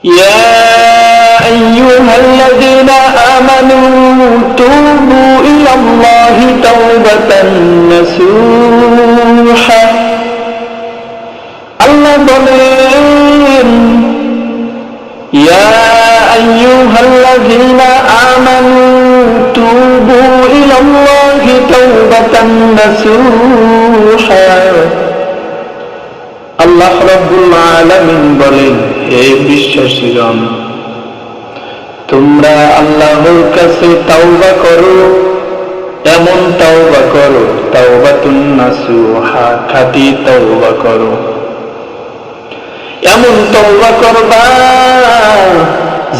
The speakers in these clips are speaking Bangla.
يا أيها الذين آمنوا توبوا إلى الله توبة نصوحا আল্লাহ বলেন يا أيها الذين آمنوا توبوا إلى الله توبة نصوحا আল্লাহ রাব্বুল আলামিন বলেন, হে বিশ্বাসীগণ, তোমরা আল্লাহর কাছে তাওবা করো, এমন তাওবা করো, তাওবাতুন নাসুহা, খাঁটি তাওবা করো। এমন তাওবা করবা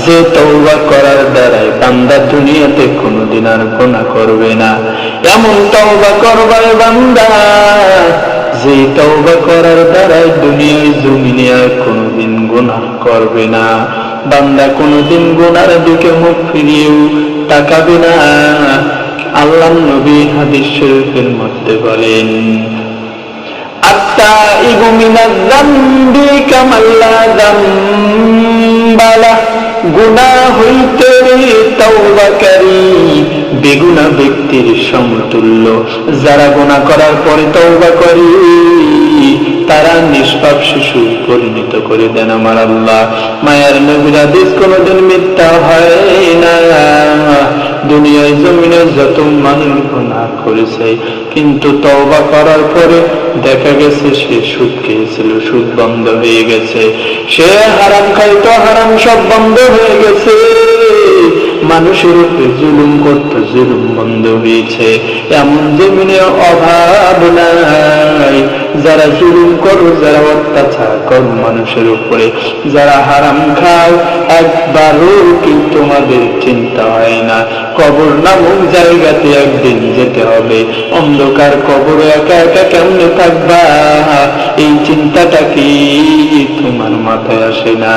যে তাওবা করার দ্বারাই বান্দা দুনিয়াতে কোনোদিন আর গুনাহ করবে না। এমন তাওবা করবা বান্দা যে তাওবা করার দ্বারাই দুনিয়ার জমিনে আর কোনোদিন গুনাহ করবে না। বান্দা কোনোদিন গুনার দিকে মুখ ফিরিয়েও তাকাবে না। আল্লাহর নবী হাদিস শরীফের মধ্যে বলেন, আত্তাইবু মিনাজ যামবি কামান লা যামবা লাহ, গুনাহ হইতে তাওবাকারী বেগুনা ব্যক্তির সমতুল্য। যারা গুনাহ করার পরে তাওবা করে তারা নিষ্পাপ শিশু পরিণত করে দেন আমার আল্লাহ। মায়ার নবীর হাদিস কোনোদিন মিথ্যা হয় না। দুনিয়ায় জমিনে যত মানুষ গুনাহ করেছে, কিন্তু তওবা করার পরে দেখা গেছে সে সুদ খেয়েছিল, সুদ বন্ধ হয়ে গেছে। সে হারাম খাইতো, হারাম সব বন্ধ হয়ে গেছে। মানুষের উপরে জুলুম করত, জুলুম বন্ধ হয়েছে। এমন জমিনে অভাব নাই। যারা জুলুম করো, যারা অত্যাচার করো মানুষের উপরে, যারা হারাম খাও, একবারও কি তোমাদের চিন্তা হয় না কবর নামক জায়গাতে একদিন যেতে হবে? অন্ধকার কবরে একা একা কেমনে থাকবা, এই চিন্তাটা কি তোমার মাথায় আসে না?